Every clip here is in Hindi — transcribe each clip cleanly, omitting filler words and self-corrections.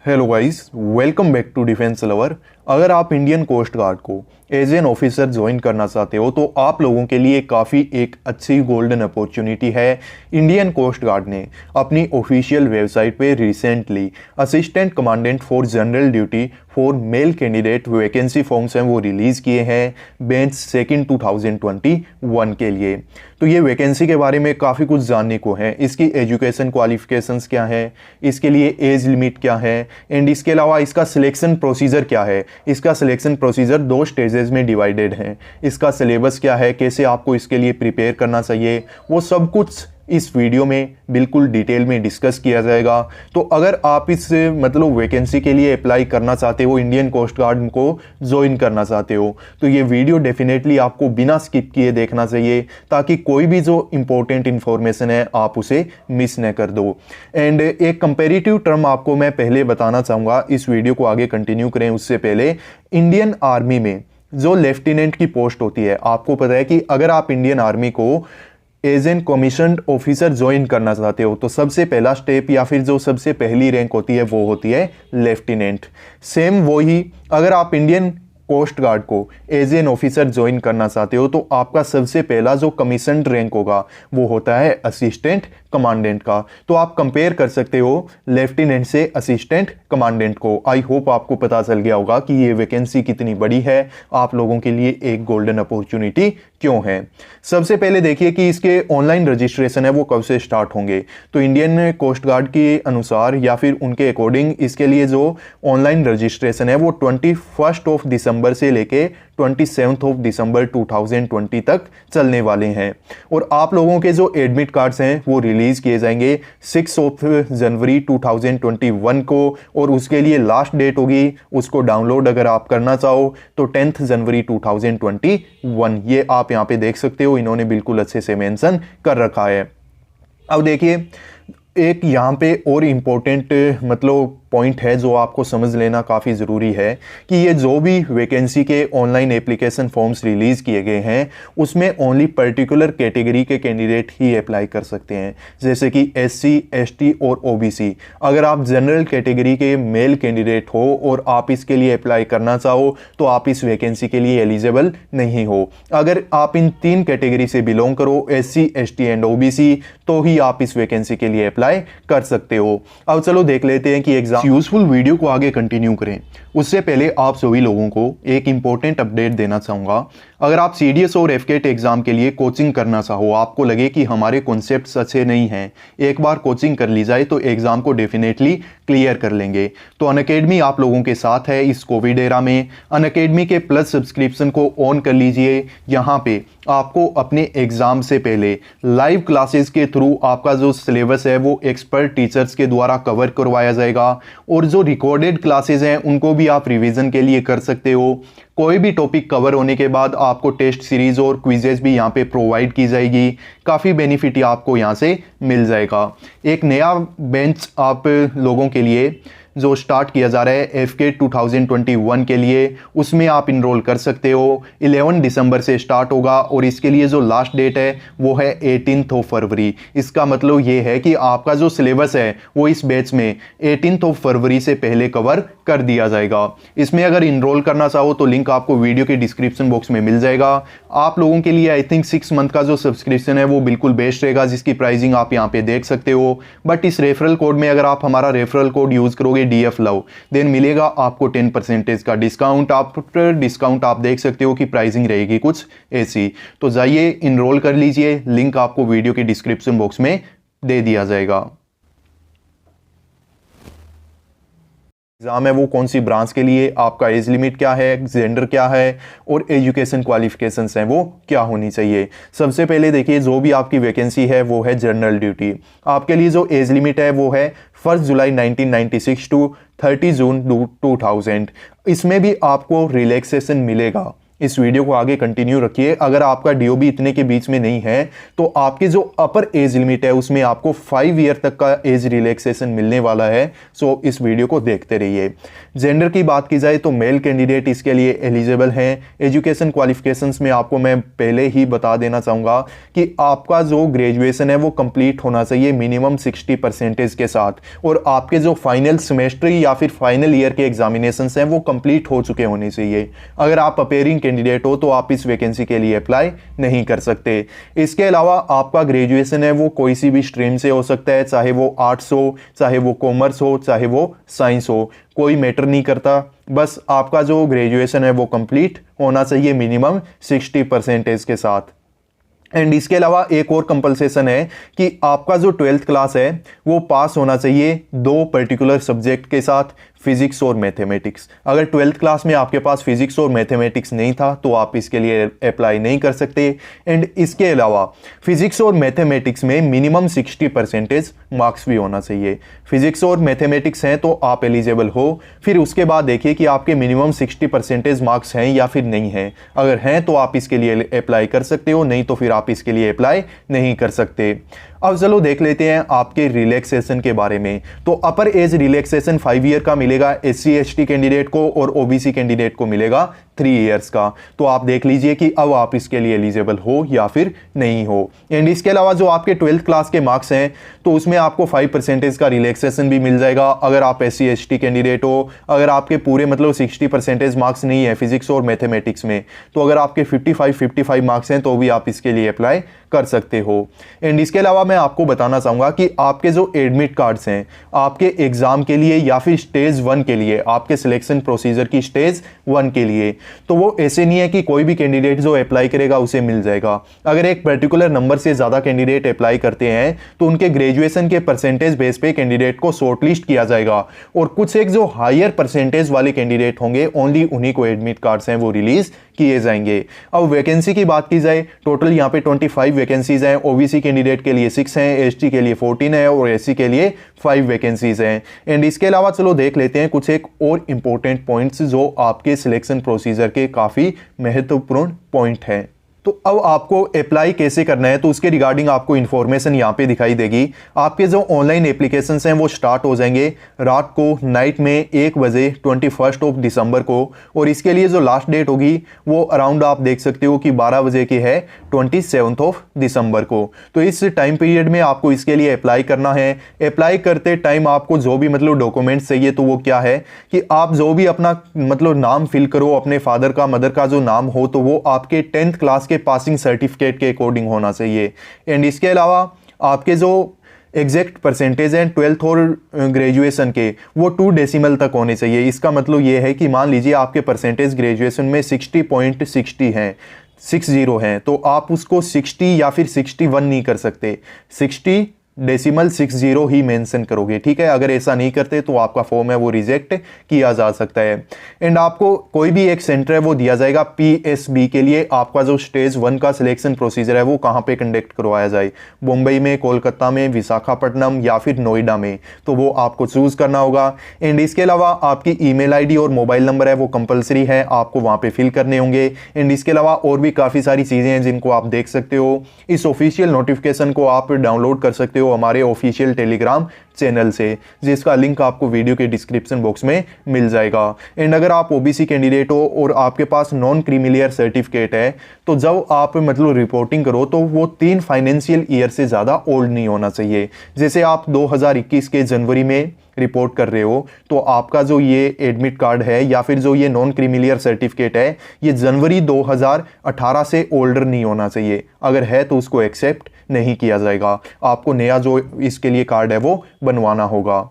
Hello guys, welcome back to defence lover. अगर आप इंडियन कोस्ट गार्ड को एज एन ऑफिसर ज्वाइन करना चाहते हो तो आप लोगों के लिए काफ़ी एक अच्छी गोल्डन अपॉर्चुनिटी है। इंडियन कोस्ट गार्ड ने अपनी ऑफिशियल वेबसाइट पे recently assistant commandant for general duty for male candidate vacancy forms हैं वो रिलीज़ किए हैं बेंच 2 2021 के लिए। तो ये वैकेंसी के बारे में काफ़ी कुछ जानने को है। इसकी एजुकेशन क्वालिफिकेशंस क्या है, इसके लिए एज लिमिट क्या है एंड इसके अलावा इसका सिलेक्शन प्रोसीजर क्या है। इसका सिलेक्शन प्रोसीजर 2 स्टेजेस में डिवाइडेड है। इसका सिलेबस क्या है, कैसे आपको इसके लिए प्रिपेयर करना चाहिए, वो सब कुछ इस वीडियो में बिल्कुल डिटेल में डिस्कस किया जाएगा। तो अगर आप इस वैकेंसी के लिए अप्लाई करना चाहते हो, इंडियन कोस्ट गार्ड को ज्वाइन करना चाहते हो, तो ये वीडियो डेफिनेटली आपको बिना स्किप किए देखना चाहिए ताकि कोई भी जो इंपॉर्टेंट इन्फॉर्मेशन है आप उसे मिस न कर दो। एंड एक कंपेरेटिव टर्म आपको मैं पहले बताना चाहूँगा, इस वीडियो को आगे कंटिन्यू करें उससे पहले। इंडियन आर्मी में जो लेफ्टिनेंट की पोस्ट होती है, आपको पता है कि अगर आप इंडियन आर्मी को as an commissioned officer join करना चाहते हो तो सबसे पहला स्टेप या फिर जो सबसे पहली रैंक होती है वो होती है लेफ्टिनेंट। सेम वही अगर आप इंडियन कोस्ट गार्ड को एज एन ऑफिसर ज्वाइन करना चाहते हो तो आपका सबसे पहला जो कमीशन्ड रैंक होगा वो होता है असिस्टेंट कमांडेंट का। तो आप कंपेयर कर सकते हो लेफ्टिनेंट से असिस्टेंट कमांडेंट को। आई होप आपको पता चल गया होगा कि ये वैकेंसी कितनी बड़ी है, आप लोगों के लिए एक गोल्डन अपॉर्चुनिटी क्यों है। सबसे पहले देखिए कि इसके ऑनलाइन रजिस्ट्रेशन है वो कब से स्टार्ट होंगे। तो इंडियन कोस्ट गार्ड के अनुसार या फिर उनके अकॉर्डिंग इसके लिए जो ऑनलाइन रजिस्ट्रेशन है वो 21 दिसंबर से लेके 27 दिसंबर 2020 तक चलने वाले हैं। और आप लोगों के जो एडमिट कार्ड्स हैं वो रिलीज किए जाएंगे 6 जनवरी 2021 को, और उसके लिए लास्ट डेट होगी उसको डाउनलोड अगर आप करना चाहो तो 10 जनवरी 2021। ये आप यहाँ पे देख सकते हो, इन्होंने बिल्कुल अच्छे से मेंशन कर रखा है। अब देखिए एक यहाँ पे और इम्पोर्टेंट पॉइंट है जो आपको समझ लेना काफ़ी ज़रूरी है कि ये जो भी वैकेंसी के ऑनलाइन एप्लीकेशन फॉर्म्स रिलीज़ किए गए हैं उसमें ओनली पर्टिकुलर कैटेगरी के कैंडिडेट ही अप्लाई कर सकते हैं, जैसे कि SC, ST और OBC। अगर आप जनरल कैटेगरी के मेल कैंडिडेट हो और आप इसके लिए अप्लाई करना चाहो तो आप इस वैकेंसी के लिए एलिजिबल नहीं हो। अगर आप इन 3 कैटेगरी से बिलोंग करो, SC, ST एंड OBC, तो ही आप इस वैकेंसी के लिए अप्लाई कर सकते हो। अब चलो देख लेते हैं कि एग्जाम यूजफुल वीडियो को आगे कंटिन्यू करें उससे पहले आप सभी लोगों को एक इंपॉर्टेंट अपडेट देना चाहूँगा। अगर आप CDS और FCAT एग्जाम के लिए कोचिंग करना चाहो, आपको लगे कि हमारे कॉन्सेप्ट्स अच्छे नहीं हैं, एक बार कोचिंग कर ली जाए तो एग्जाम को डेफिनेटली क्लियर कर लेंगे। तो अनअकैडमी आप लोगों के साथ है इस कोविड एरा में। अनअकैडमी के प्लस सब्सक्रिप्शन को ऑन कर लीजिए। यहाँ पे आपको अपने एग्जाम से पहले लाइव क्लासेस के थ्रू आपका जो सिलेबस है वो एक्सपर्ट टीचर्स के द्वारा कवर करवाया जाएगा, और जो रिकॉर्डेड क्लासेस हैं उनको भी आप रिवीजन के लिए कर सकते हो। कोई भी टॉपिक कवर होने के बाद आपको टेस्ट सीरीज और क्विजेस भी यहाँ पे प्रोवाइड की जाएगी। काफ़ी बेनिफिट आपको यहाँ से मिल जाएगा। एक नया बेंच आप लोगों के लिए जो स्टार्ट किया जा रहा है FCAT 2021 के लिए, उसमें आप इनरोल कर सकते हो। 11 दिसंबर से स्टार्ट होगा और इसके लिए जो लास्ट डेट है वो है 18 फरवरी। इसका मतलब ये है कि आपका जो सिलेबस है वो इस बैच में 18 फरवरी से पहले कवर कर दिया जाएगा। इसमें अगर इनरोल करना चाहो तो लिंक आपको वीडियो के डिस्क्रिप्शन बॉक्स में मिल जाएगा। आप लोगों के लिए आई थिंक 6 मंथ का जो सब्सक्रिप्शन है वो बिल्कुल बेस्ट रहेगा, जिसकी प्राइसिंग आप यहाँ पे देख सकते हो। बट इस रेफरल कोड में अगर आप हमारा रेफरल कोड यूज करोगे DF लव, देन मिलेगा आपको 10% का डिस्काउंट। आफ्टर डिस्काउंट आप देख सकते हो कि प्राइसिंग रहेगी कुछ ऐसी। तो जाइए इनरोल कर लीजिए, लिंक आपको वीडियो के डिस्क्रिप्शन बॉक्स में दे दिया जाएगा। एग्जाम है वो कौन सी ब्रांच के लिए, आपका एज लिमिट क्या है, जेंडर क्या है और एजुकेशन क्वालिफिकेशंस हैं वो क्या होनी चाहिए। सबसे पहले देखिए जो भी आपकी वैकेंसी है वो है जनरल ड्यूटी। आपके लिए जो एज लिमिट है वो है 1 जुलाई 1996 टू 30 जून 2000। इसमें भी आपको रिलैक्सेशन मिलेगा इस वीडियो को आगे कंटिन्यू रखिए। अगर आपका डीओबी इतने के बीच में नहीं है तो आपकी जो अपर एज लिमिट है उसमें आपको 5 ईयर तक का एज रिलैक्सेशन मिलने वाला है। सो इस वीडियो को देखते रहिए। जेंडर की बात की जाए तो मेल कैंडिडेट इसके लिए एलिजिबल हैं। एजुकेशन क्वालिफिकेशंस में आपको मैं पहले ही बता देना चाहूँगा कि आपका जो ग्रेजुएशन है वो कंप्लीट होना चाहिए मिनिमम 60% के साथ, और आपके जो फाइनल सेमेस्टर या फिर फाइनल ईयर के एग्जामिनेशन हैं वो कंप्लीट हो चुके होने चाहिए। अगर आप अपेयरिंग कैंडिडेट हो तो आप इस वैकेंसी के लिए अप्लाई नहीं कर सकते। इसके अलावा आपका ग्रेजुएशन है वो कोई सी भी स्ट्रीम से हो सकता है, चाहे वो आर्ट्स हो, चाहे वो कॉमर्स हो, चाहे वो साइंस हो, कोई मैटर नहीं करता। बस आपका जो ग्रेजुएशन है वो कंप्लीट होना चाहिए मिनिमम 60% के साथ। एंड इसके अलावा एक और कंपल्सेशन है कि आपका जो 12th क्लास है वो पास होना चाहिए 2 पर्टिकुलर सब्जेक्ट के साथ, फिजिक्स और मैथमेटिक्स। अगर 12th क्लास में आपके पास फिजिक्स और मैथमेटिक्स नहीं था तो आप इसके लिए अप्लाई नहीं कर सकते। एंड इसके अलावा फिजिक्स और मैथमेटिक्स में मिनिमम 60% मार्क्स भी होना चाहिए। फिजिक्स और मैथमेटिक्स हैं तो आप एलिजिबल हो। फिर उसके बाद देखिए कि आपके मिनिमम 60% मार्क्स हैं या फिर नहीं हैं। अगर हैं तो आप इसके लिए अप्लाई कर सकते हो, नहीं तो फिर आप इसके लिए अप्लाई नहीं कर सकते। अब चलो देख लेते हैं आपके रिलैक्सेशन के बारे में। तो अपर एज रिलैक्सेशन 5 ईयर का मिलेगा SC ST कैंडिडेट को, और OBC कैंडिडेट को मिलेगा 3 ईयर्स का। तो आप देख लीजिए कि अब आप इसके लिए एलिजिबल हो या फिर नहीं हो। एंड इसके अलावा जो आपके 12th क्लास के मार्क्स हैं तो उसमें आपको 5% का रिलैक्सेशन भी मिल जाएगा अगर आप SC ST कैंडिडेट हो। अगर आपके पूरे मतलब 60% मार्क्स नहीं है फिजिक्स और मैथमेटिक्स में, तो अगर आपके 55 मार्क्स हैं तो भी आप इसके लिए अप्लाई कर सकते हो। एंड इसके अलावा मैं आपको बताना चाहूँगा कि आपके जो एडमिट कार्ड्स हैं आपके एग्जाम के लिए या फिर स्टेज 1 के लिए, आपके सिलेक्शन प्रोसीजर की स्टेज 1 के लिए, तो वो ऐसे नहीं है कि कोई भी कैंडिडेट जो अप्लाई करेगा उसे मिल जाएगा। अगर एक पर्टिकुलर नंबर से ज़्यादा कैंडिडेट अप्लाई करते हैं तो उनके ग्रेजुएशन के परसेंटेज बेस पे कैंडिडेट को शॉर्टलिस्ट किया जाएगा, और कुछ एक जो हायर परसेंटेज वाले कैंडिडेट होंगे ओनली उन्हीं को एडमिट कार्ड्स हैं वो रिलीज किए जाएंगे। अब वैकेंसी की बात की जाए, टोटल यहाँ पे 25 वैकेंसीज हैं। OBC कैंडिडेट के लिए 6 हैं, ST के लिए 14 है और SC के लिए 5 वैकेंसीज हैं। एंड इसके अलावा चलो देख लेते हैं कुछ एक और इंपॉर्टेंट पॉइंट्स जो आपके सिलेक्शन प्रोसीजर के काफ़ी महत्वपूर्ण पॉइंट हैं। तो अब आपको अप्लाई कैसे करना है तो उसके रिगार्डिंग आपको इन्फॉर्मेशन यहाँ पे दिखाई देगी। आपके जो ऑनलाइन एप्लीकेशंस हैं वो स्टार्ट हो जाएंगे रात को नाइट में 1 बजे 21 दिसंबर को, और इसके लिए जो लास्ट डेट होगी वो अराउंड आप देख सकते हो कि 12 बजे की है 27 दिसंबर को। तो इस टाइम पीरियड में आपको इसके लिए अप्लाई करना है। अप्लाई करते टाइम आपको जो भी मतलब डॉक्यूमेंट्स चाहिए तो वो क्या है कि आप जो भी अपना मतलब नाम फिल करो, अपने फादर का मदर का जो नाम हो तो वो आपके 10th क्लास के पासिंग सर्टिफिकेट के अकॉर्डिंग होना चाहिए। एंड इसके अलावा आपके जो एग्जैक्ट परसेंटेज हैं 12th और ग्रेजुएशन के वो 2 डेसिमल तक होने चाहिए। इसका मतलब ये है कि मान लीजिए आपके परसेंटेज ग्रेजुएशन में 60.60 हैं, 60 हैं, तो आप उसको 60 या फिर 61 नहीं कर सकते, 60.60 ही मेंशन करोगे, ठीक है। अगर ऐसा नहीं करते तो आपका फॉर्म है वो रिजेक्ट किया जा सकता है। एंड आपको कोई भी एक सेंटर है वो दिया जाएगा PSB के लिए। आपका जो स्टेज 1 का सिलेक्शन प्रोसीजर है वो कहाँ पे कंडक्ट करवाया जाए, मुंबई में, कोलकाता में, विशाखापट्टनम या फिर नोएडा में, तो वो आपको चूज करना होगा। एंड इसके अलावा आपकी ईमेल ID और मोबाइल नंबर है वो कंपलसरी है, आपको वहाँ पे फिल करने होंगे। एंड इसके अलावा और भी काफ़ी सारी चीज़ें हैं जिनको आप देख सकते हो। इस ऑफिशियल नोटिफिकेशन को आप डाउनलोड कर सकते हो हमारे ऑफिशियल टेलीग्राम चैनल से, जिसका लिंक आपको वीडियो के डिस्क्रिप्शन बॉक्स में मिल जाएगा। एंड अगर आप OBC कैंडिडेट हो और आपके पास नॉन क्रीमिलियर सर्टिफिकेट है तो जब आप मतलब रिपोर्टिंग करो तो वो 3 फाइनेंशियल ईयर से ज़्यादा ओल्ड नहीं होना चाहिए। जैसे आप 2021 के जनवरी में रिपोर्ट कर रहे हो तो आपका जो ये एडमिट कार्ड है या फिर जो ये नॉन क्रीमिलियर सर्टिफिकेट है ये जनवरी 2018 से ओल्डर नहीं होना चाहिए। अगर है तो उसको एक्सेप्ट नहीं किया जाएगा, आपको नया जो इसके लिए कार्ड है वो बनवाना होगा।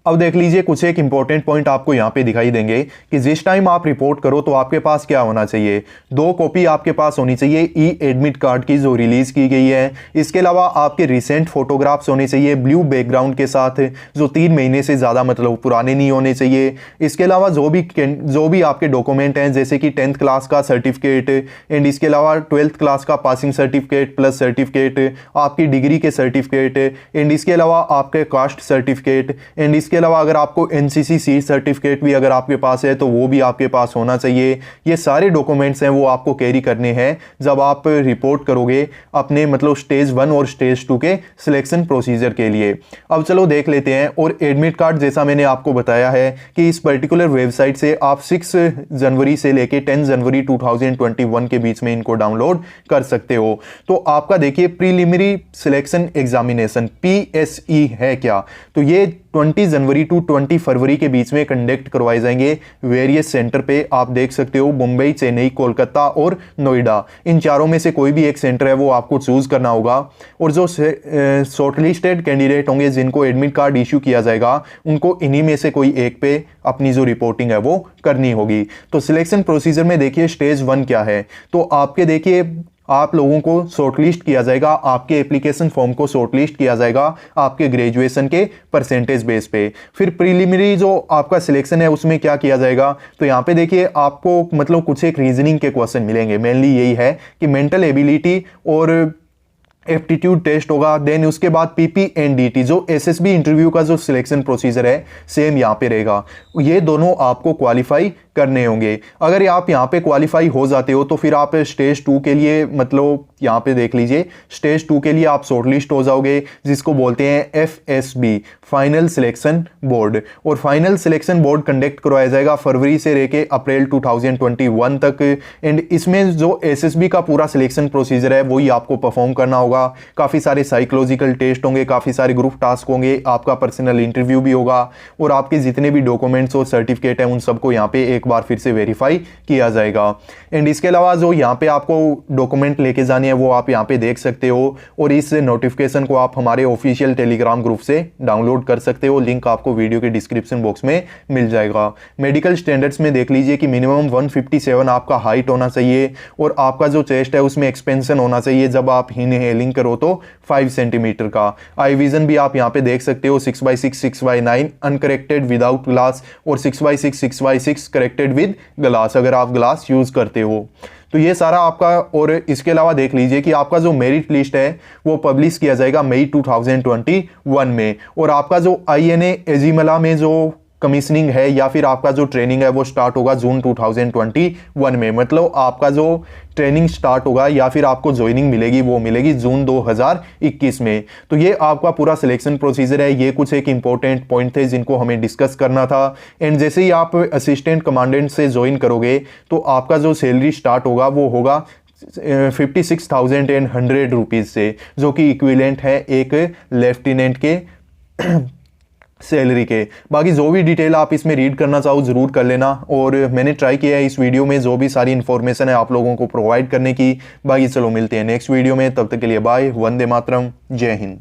अब देख लीजिए कुछ एक इंपॉर्टेंट पॉइंट आपको यहाँ पे दिखाई देंगे कि जिस टाइम आप रिपोर्ट करो तो आपके पास क्या होना चाहिए, 2 कॉपी आपके पास होनी चाहिए एडमिट कार्ड की जो रिलीज की गई है। इसके अलावा आपके रिसेंट फोटोग्राफ्स होने चाहिए ब्लू बैकग्राउंड के साथ, जो 3 महीने से ज़्यादा मतलब पुराने नहीं होने चाहिए। इसके अलावा जो भी आपके डॉक्यूमेंट हैं जैसे कि 10th क्लास का सर्टिफिकेट एंड इसके अलावा 12th क्लास का पासिंग सर्टिफिकेट प्लस सर्टिफिकेट, आपकी डिग्री के सर्टिफिकेट एंड इसके अलावा आपके कास्ट सर्टिफिकेट एंड इसके इसके अलावा अगर आपको एनसीसी सीट सर्टिफिकेट भी अगर आपके पास है तो वो भी आपके पास होना चाहिए। ये सारे डॉक्यूमेंट्स हैं वो आपको कैरी करने हैं जब आप रिपोर्ट करोगे अपने मतलब स्टेज 1 और स्टेज 2 के सिलेक्शन प्रोसीजर के लिए। अब चलो देख लेते हैं। और एडमिट कार्ड जैसा मैंने आपको बताया है कि इस पर्टिकुलर वेबसाइट से आप 6 जनवरी से लेके 10 जनवरी 2021 के बीच में इनको डाउनलोड कर सकते हो। तो आपका देखिए प्रीलिमिनरी सिलेक्शन एग्जामिनेशन PSE है क्या, तो ये 20 जनवरी टू 20 फरवरी के बीच में कंडक्ट करवाए जाएंगे वेरियस सेंटर पे। आप देख सकते हो मुंबई, चेन्नई, कोलकाता और नोएडा, इन चारों में से कोई भी एक सेंटर है वो आपको चूज करना होगा। और जो शॉर्टलिस्टेड कैंडिडेट होंगे जिनको एडमिट कार्ड इशू किया जाएगा उनको इन्हीं में से कोई एक पे अपनी जो रिपोर्टिंग है वो करनी होगी। तो सिलेक्शन प्रोसीजर में देखिए स्टेज 1 क्या है, तो आपके देखिए आप लोगों को शॉर्टलिस्ट किया जाएगा, आपके एप्लीकेशन फॉर्म को शॉर्टलिस्ट किया जाएगा आपके ग्रेजुएशन के परसेंटेज बेस पे। फिर प्रीलिमिनरी जो आपका सिलेक्शन है उसमें क्या किया जाएगा, तो यहाँ पे देखिए आपको मतलब कुछ एक रीजनिंग के क्वेश्चन मिलेंगे। मेनली यही है कि मेंटल एबिलिटी और एप्टीट्यूड टेस्ट होगा। देन उसके बाद PPNDT जो SSB इंटरव्यू का जो सिलेक्शन प्रोसीजर है सेम यहाँ पे रहेगा। ये दोनों आपको क्वालिफाई करने होंगे। अगर आप यहाँ पे क्वालिफाई हो जाते हो तो फिर आप स्टेज 2 के लिए मतलब यहाँ पे देख लीजिए स्टेज 2 के लिए आप शॉर्टलिस्ट हो जाओगे, जिसको बोलते हैं FSB फाइनल सिलेक्शन बोर्ड। और फाइनल सिलेक्शन बोर्ड कंडक्ट करवाया जाएगा फरवरी से लेके अप्रैल 2021 तक। एंड इसमें जो SSB का पूरा सिलेक्शन प्रोसीजर है वही आपको परफॉर्म करना होगा। काफ़ी सारे साइकोलॉजिकल टेस्ट होंगे, काफ़ी सारे ग्रुप टास्क होंगे, आपका पर्सनल इंटरव्यू भी होगा और आपके जितने भी डॉक्यूमेंट्स और सर्टिफिकेट हैं उन सबको यहाँ पे एक बार फिर से वेरीफाई किया जाएगा। एंड इसके अलावा जो यहाँ पे आपको डॉक्यूमेंट लेके जाने हैं वो आप यहाँ पे देख सकते हो। और इस नोटिफिकेशन को आप हमारे ऑफिशियल टेलीग्राम ग्रुप से डाउनलोड कर सकते हो, लिंक आपको वीडियो के डिस्क्रिप्शन बॉक्स में मिल जाएगा। मेडिकल स्टैंडर्ड्स में देख लीजिए कि मिनिमम 157 आपका हाइट होना चाहिए और आपका जो चेस्ट है उसमें एक्सपेंशन होना चाहिए जब आप इनहेलिंग करो तो 5 सेंटीमीटर का। आई विजन भी आप यहाँ पे देख सकते हो 6x6 6x9 uncorrected without glass और 6x6 6x6 corrected with glass अगर आप ग्लास यूज करते हो। तो ये सारा आपका। और इसके अलावा देख लीजिए कि आपका जो मेरिट लिस्ट है वो पब्लिश किया जाएगा मई 2021 में। और आपका जो INA एजिमला में जो कमीशनिंग है या फिर आपका जो ट्रेनिंग है वो स्टार्ट होगा जून 2021 में। मतलब आपका जो ट्रेनिंग स्टार्ट होगा या फिर आपको ज्वाइनिंग मिलेगी वो मिलेगी जून 2021 में। तो ये आपका पूरा सिलेक्शन प्रोसीजर है। ये कुछ एक इंपॉर्टेंट पॉइंट थे जिनको हमें डिस्कस करना था। एंड जैसे ही आप असिस्टेंट कमांडेंट से ज्वाइन करोगे तो आपका जो सैलरी स्टार्ट होगा वो होगा 56,100 रुपीज़ से, जो कि इक्विवेलेंट है एक लेफ्टिनेंट के सैलरी के। बाकी जो भी डिटेल आप इसमें रीड करना चाहो ज़रूर कर लेना। और मैंने ट्राई किया है इस वीडियो में जो भी सारी इन्फॉर्मेशन है आप लोगों को प्रोवाइड करने की। बाकी चलो मिलते हैं नेक्स्ट वीडियो में, तब तक के लिए बाय। वंदे मातरम, जय हिंद।